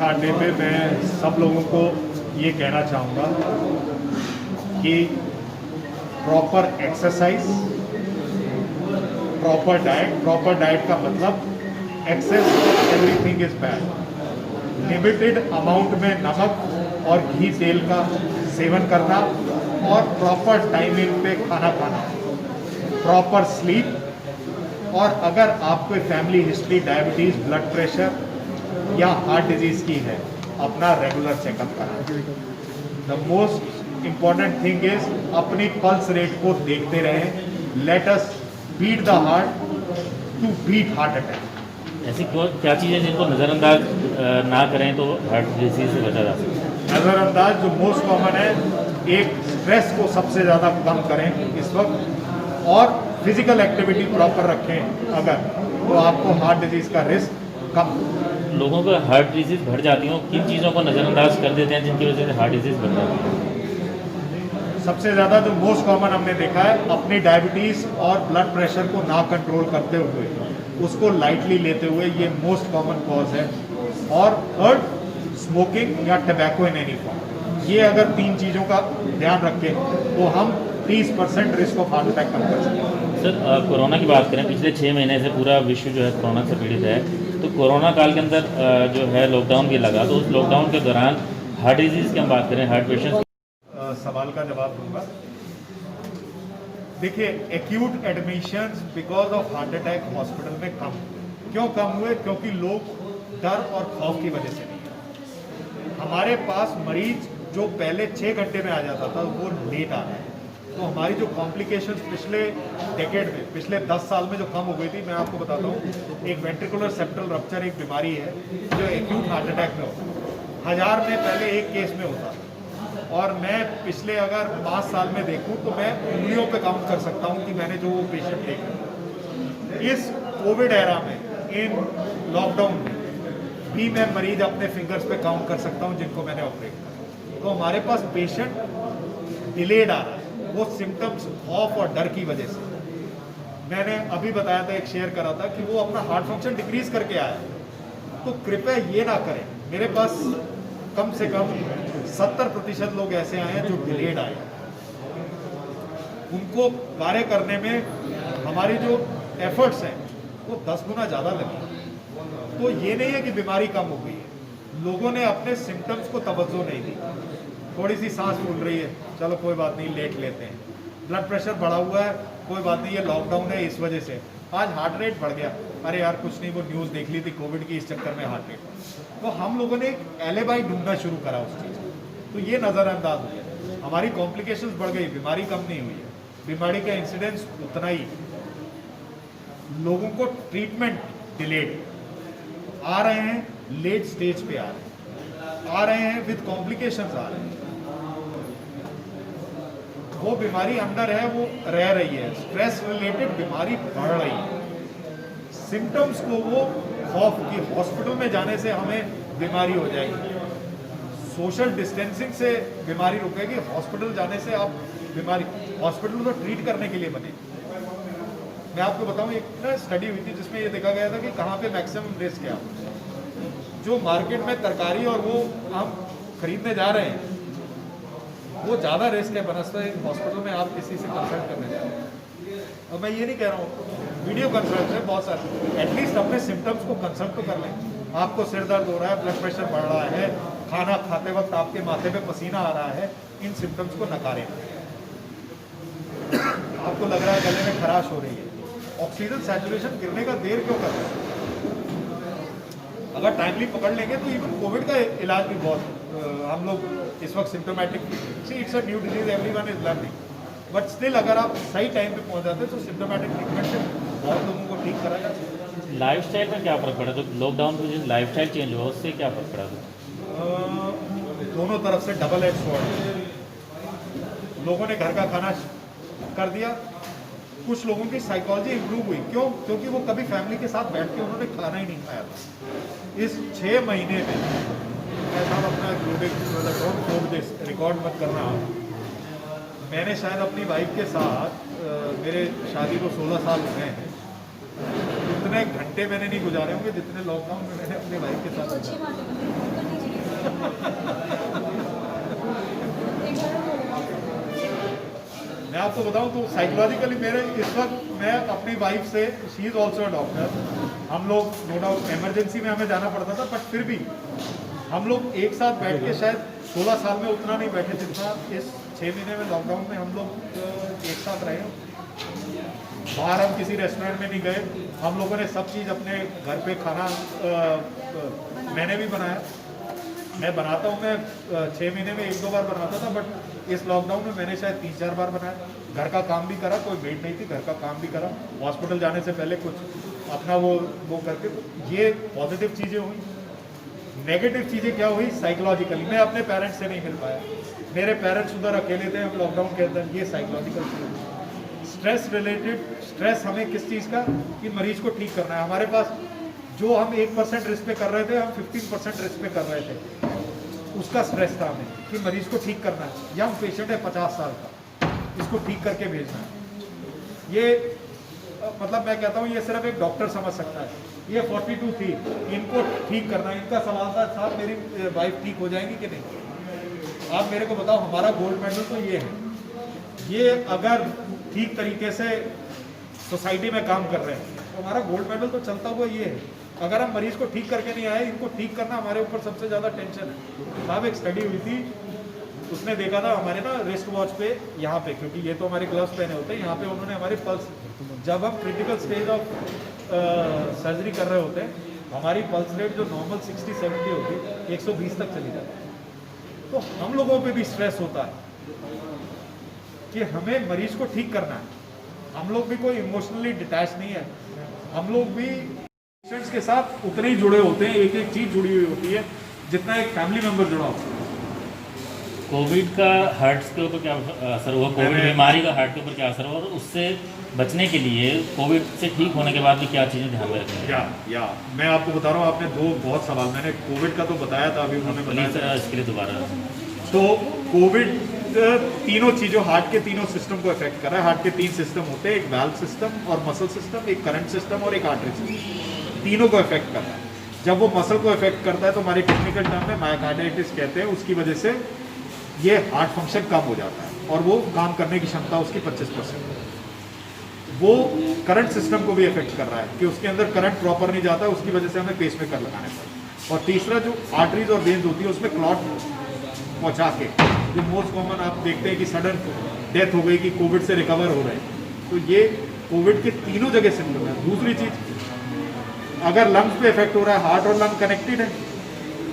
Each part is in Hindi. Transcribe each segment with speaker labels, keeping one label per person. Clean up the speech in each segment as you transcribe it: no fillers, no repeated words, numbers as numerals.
Speaker 1: कार्ड डे पे मैं सब लोगों को ये कहना चाहूँगा कि प्रॉपर एक्सरसाइज, प्रॉपर डाइट का मतलब excess everything is bad. Limited amount में नमक और घी तेल का सेवन करना और प्रॉपर टाइमिंग पे खाना खाना, प्रॉपर स्लीप, और अगर आपको family history diabetes, blood pressure या हार्ट डिजीज़ की है, अपना रेगुलर चेकअप कराना। The most important thing is अपनी पल्स रेट को देखते रहें। Let us beat the heart to beat heart attack.
Speaker 2: ऐसी क्या चीज़ें जिनको नज़रअंदाज ना करें तो हार्ट डिजीज से बचा जा सकता है?
Speaker 1: नज़रअंदाज जो मोस्ट कॉमन है, एक स्ट्रेस को सबसे ज़्यादा कम करें इस वक्त, और फिजिकल एक्टिविटी प्रॉपर रखें अगर, तो आपको हार्ट डिजीज़ का रिस्क कम।
Speaker 2: लोगों को हार्ट डिजीज़ बढ़ जाती हो, किन चीज़ों को नज़रअंदाज कर देते हैं जिनकी वजह से हार्ट डिजीज़ बढ़ जाती है?
Speaker 1: सबसे ज़्यादा जो मोस्ट कॉमन हमने देखा है, अपनी डायबिटीज़ और ब्लड प्रेशर को ना कंट्रोल करते हुए, उसको लाइटली लेते हुए, ये मोस्ट कॉमन कॉज है। और थर्ड, स्मोकिंग या टबैको इन एनी फॉर्म। ये अगर तीन चीज़ों का ध्यान रखें तो हम 30% रिस्क ऑफ हार्ट अटैक कम कर सकते हैं।
Speaker 2: सर, कोरोना की बात करें, पिछले 6 महीने से पूरा विश्व जो है कोरोना से पीड़ित है, तो कोरोना काल के अंदर जो है लॉकडाउन भी लगा, तो उस लॉकडाउन के दौरान हार्ट डिजीज़ की हम बात करें, हार्ट पेशेंट्स
Speaker 1: सवाल का जवाब दूंगा। देखिए, acute admissions because of heart attack hospital में कम हुए। क्यों कम हुए? क्योंकि लोग डर और खौफ की वजह से नहीं आए। हमारे पास मरीज जो पहले 6 घंटे में आ जाता था, वो लेट आ रहा है। तो हमारी जो कॉम्प्लिकेशंस पिछले डेकेड में, पिछले 10 साल में जो कम हो गई थी, मैं आपको बताता हूँ, एक वेंट्रिकुलर सेप्टल रप्चर एक बीमारी है जो एक्यूट हार्ट अटैक में होता है। 1000 में पहले एक केस में होता था, और मैं पिछले अगर 5 साल में देखूं तो मैं उंगलियों पे काउंट कर सकता हूं कि मैंने जो वो पेशेंट देखे। इस कोविड एरा में, इन लॉकडाउन में भी मैं मरीज अपने फिंगर्स पे काउंट कर सकता हूं जिनको मैंने ऑपरेट किया। तो हमारे पास पेशेंट डिलेड आ रहा है, वो सिम्टम्स खौफ और डर की वजह से। मैंने अभी बताया था, एक शेयर करा था कि वो अपना हार्ट फंक्शन डिक्रीज करके आया। तो कृपया ये ना करें। मेरे पास कम से कम 70% लोग ऐसे आए हैं जो डिलेड आए। उनको कार्य करने में हमारी जो एफर्ट्स हैं वो 10 गुना ज़्यादा लगी। तो ये नहीं है कि बीमारी कम हो गई है, लोगों ने अपने सिम्टम्स को तवज्जो नहीं दी। थोड़ी सी सांस फूल रही है, चलो कोई बात नहीं, लेट लेते हैं। ब्लड प्रेशर बढ़ा हुआ है, कोई बात नहीं, ये लॉकडाउन है इस वजह से। आज हार्ट रेट बढ़ गया, अरे यार कुछ नहीं, वो न्यूज़ देख ली थी कोविड की, इस चक्कर में हार्ट रेट। तो हम लोगों ने एक एलिबाई ढूंढना शुरू करा उस चीज़ को, तो ये नज़रअंदाज हो गया। हमारी कॉम्प्लिकेशंस बढ़ गई, बीमारी कम नहीं हुई है, बीमारी का इंसिडेंस उतना ही। लोगों को ट्रीटमेंट डिलेड आ रहे हैं, लेट स्टेज पे आ रहे हैं, विद कॉम्प्लिकेशंस आ रहे हैं। वो बीमारी अंदर है, वो रह रही है, स्ट्रेस रिलेटेड बीमारी बढ़ रही है। सिम्टम्स को वो खौफ कि हॉस्पिटल में जाने से हमें बीमारी हो जाएगी, सोशल डिस्टेंसिंग से बीमारी रुकेगी, हॉस्पिटल जाने से आप बीमारी, हॉस्पिटल तो ट्रीट करने के लिए बने। मैं आपको बताऊं, एक ना स्टडी हुई थी जिसमें ये देखा गया था कि कहाँ पे मैक्सिमम रिस्क है। जो मार्केट में तरकारी और वो हम खरीदने जा रहे हैं, वो ज़्यादा रिस्क है बनस्पत हॉस्पिटल में आप किसी से कंसल्ट करने जा रहे हैं। और मैं ये नहीं कह रहा हूँ, वीडियो कंसल्ट है बहुत सारे, एटलीस्ट अपने सिम्टम्स को कंसल्ट तो कर लें। आपको सिर दर्द हो रहा है, ब्लड प्रेशर बढ़ रहा है, खाना खाते वक्त आपके माथे पे पसीना आ रहा है, इन सिम्टम्स को नकारें। आपको लग रहा है गले में खराश हो रही है, ऑक्सीजन सैचुरेशन गिरने का देर क्यों कर रहे हैं? अगर टाइमली पकड़ लेंगे तो इवन कोविड का इलाज भी बहुत हम लोग इस वक्त symptomatic, see it's a new disease, everyone is learning, but still अगर आप सही टाइम पे पहुंच जाते तो सिम्टोमेटिक ट्रीटमेंट से बहुत लोगों को ठीक करा जा सकता है।
Speaker 2: लाइफस्टाइल में क्या फ़र्क पड़ा? तो लॉकडाउन में जो लाइफस्टाइल चेंज हुआ उससे क्या फ़र्क पड़ा?
Speaker 1: दोनों तरफ से डबल एज स्वॉर्ड। लोगों ने घर का खाना कर दिया, कुछ लोगों की साइकोलॉजी इंप्रूव हुई। क्यों? क्योंकि वो कभी फैमिली के साथ बैठ के उन्होंने खाना ही नहीं खाया था। इस 6 महीने में मैं साहब अपना रिकॉर्ड मत करना, मैंने शायद अपनी वाइफ के साथ मेरे शादी को 16 साल हो गए हैं, इतने घंटे मैंने नहीं गुजारे होंगे जितने लॉकडाउन में मैंने अपनी वाइफ के साथ गुजारे। मैं आपको बताऊं तो साइकोलॉजिकली मेरे इस वक्त मैं अपनी वाइफ से, she is also a doctor, हम लोग नो डाउट इमरजेंसी में हमें जाना पड़ता था, बट फिर भी हम लोग एक साथ बैठ के शायद 16 साल में उतना नहीं बैठे जितना इस 6 महीने में लॉकडाउन में हम लोग एक साथ रहे। बाहर हम किसी रेस्टोरेंट में नहीं गए, हम लोगों ने सब चीज़ अपने घर पे खाना मैंने भी बनाया, मैं बनाता हूँ, मैं 6 महीने में 1-2 बार बनाता था, बट इस लॉकडाउन में मैंने शायद 3-4 बार बनाया। घर का काम भी करा, कोई वेट नहीं थी, घर का काम भी करा, हॉस्पिटल जाने से पहले कुछ अपना वो करके। तो ये पॉजिटिव चीज़ें हुई। नेगेटिव चीज़ें क्या हुई? साइकोलॉजिकली मैं अपने पेरेंट्स से नहीं मिल पाया, मेरे पेरेंट्स उधर अकेले थे, हम लॉकडाउन के अंदर। ये साइकोलॉजिकल चीज़। स्ट्रेस रिलेटेड, स्ट्रेस हमें किस चीज़ का, कि मरीज को ठीक करना है। हमारे पास जो हम 1% रिस्क पे कर रहे थे, हम 15% रिस्क पे कर रहे थे, उसका स्ट्रेस था हमें कि मरीज को ठीक करना है। यंग पेशेंट है 50 साल का, इसको ठीक करके भेजना है। ये मतलब मैं कहता हूँ ये सिर्फ एक डॉक्टर समझ सकता है। ये 42 थी, इनको ठीक करना है। इनका सवाल था, साहब मेरी वाइफ ठीक हो जाएंगी कि नहीं? आप मेरे को बताओ, हमारा गोल्ड मेडल तो ये है। ये अगर ठीक तरीके से सोसाइटी में काम कर रहे हैं तो हमारा गोल्ड मेडल तो चलता हुआ ये है। अगर हम मरीज को ठीक करके नहीं आए, इनको ठीक करना हमारे ऊपर सबसे ज़्यादा टेंशन है। साहब एक स्टडी हुई थी, उसने देखा था हमारे ना रिस्ट वॉच पे, यहाँ पे, क्योंकि ये तो हमारे ग्लव्स पहने होते हैं, यहाँ पे उन्होंने हमारे पल्स, जब हम क्रिटिकल स्टेज ऑफ सर्जरी कर रहे होते हैं, हमारी पल्स रेट जो नॉर्मल 60-70 होती है, 120 तक चली जाती है। तो हम लोगों पे भी स्ट्रेस होता है कि हमें मरीज को ठीक करना है। हम लोग भी कोई इमोशनली डिटैच नहीं है, हम लोग भी पेशेंट्स के साथ उतने ही जुड़े होते हैं, एक एक चीज़ जुड़ी हुई होती है जितना एक फैमिली मेंबर जुड़ा होता है।
Speaker 2: कोविड का हार्ट्स के ऊपर क्या असर हुआ, कोविड बीमारी का हार्ट के ऊपर क्या असर हुआ, और उससे बचने के लिए कोविड से ठीक होने के बाद भी क्या चीज़ें ध्यान में रखें?
Speaker 1: या मैं आपको बता रहा हूँ, आपने दो बहुत सवाल, मैंने कोविड का तो बताया था, अभी उन्होंने बताया था
Speaker 2: इसके लिए दोबारा।
Speaker 1: तो कोविड तीनों चीज़ों, हार्ट के तीनों सिस्टम को इफेक्ट कर रहा है। हार्ट के 3 सिस्टम होते हैं, एक वाल्व सिस्टम और मसल सिस्टम, एक करंट सिस्टम और एक आर्टरी सिस्टम। तीनों को इफेक्ट कर रहा है। जब वो मसल को इफेक्ट करता है तो हमारे टेक्निकल टर्म में मायोकार्डाइटिस कहते हैं। उसकी वजह से ये हार्ट फंक्शन कम हो जाता है और वो काम करने की क्षमता उसकी 25%। वो करंट सिस्टम को भी इफेक्ट कर रहा है कि उसके अंदर करंट प्रॉपर नहीं जाता, उसकी वजह से हमें पेसमेकर लगाने पड़े। और तीसरा जो आर्टरीज और वेन्स होती है उसमें क्लॉट पहुंचा के, जो मोस्ट कॉमन आप देखते हैं कि सडन डेथ हो गई, कि कोविड से रिकवर हो रहे हैं, तो ये कोविड के तीनों जगह सिम्टम है। दूसरी चीज, अगर लंग्स पे इफेक्ट हो रहा है, हार्ट और लंग कनेक्टेड है,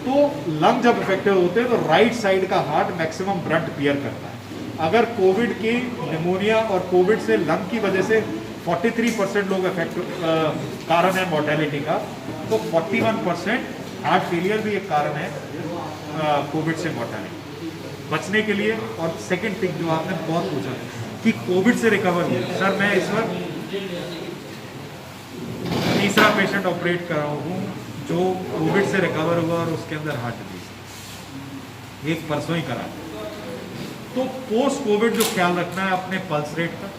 Speaker 1: तो लंग जब इफेक्टेड होते हैं तो राइट साइड का हार्ट मैक्सिमम ब्लड पियर करता है। अगर कोविड की निमोनिया और कोविड से लंग की वजह से 43% लोग इफेक्ट कारण है मोर्टेलिटी का, तो 41% हार्ट फेलियर भी एक कारण है कोविड से मोर्टेलिटी बचने के लिए। और सेकंड थिंग जो आपने बहुत पूछा कि कोविड से रिकवर हुई, सर मैं इस वक्त तीसरा पेशेंट ऑपरेट कर रहा हूँ जो कोविड से रिकवर हुआ और उसके अंदर हार्ट डिजीज, एक परसों ही करा। तो पोस्ट कोविड जो ख्याल रखना है अपने पल्स रेट का,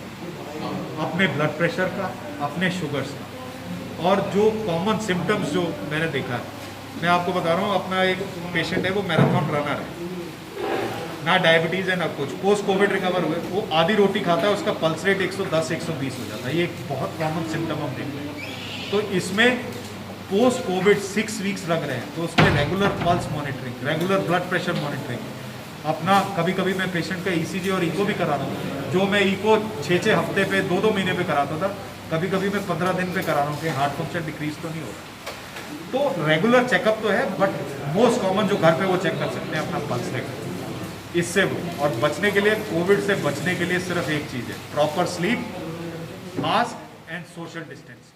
Speaker 1: अपने ब्लड प्रेशर का, अपने शुगर्स का, और जो कॉमन सिम्टम्स जो मैंने देखा है, मैं आपको बता रहा हूँ, अपना एक पेशेंट है वो मैराथन रनर है, ना डायबिटीज़ है ना कुछ, पोस्ट कोविड रिकवर हुए, वो आधी रोटी खाता है, उसका पल्स रेट 110-120 हो जाता है। ये एक बहुत कॉमन सिम्टम हम देखते हैं। तो इसमें पोस्ट कोविड 6 वीक्स लग रहे हैं, तो उसमें regular pulse monitoring, regular blood pressure monitoring, अपना कभी कभी मैं पेशेंट का ईसीजी और इको भी करा रहा हूँ। जो मैं इको 6-6 हफ्ते पे 2-2 महीने पे कराता था, कभी कभी मैं 15 दिन पे करा रहा हूँ कि हार्ट फंक्शन डिक्रीज तो नहीं हो रहा। तो रेगुलर चेकअप तो है, बट मोस्ट कॉमन जो घर पे वो चेक कर सकते हैं अपना पल्स रेट। इससे वो, और बचने के लिए, कोविड से बचने के लिए सिर्फ एक चीज़ है, proper sleep, mask and social distance.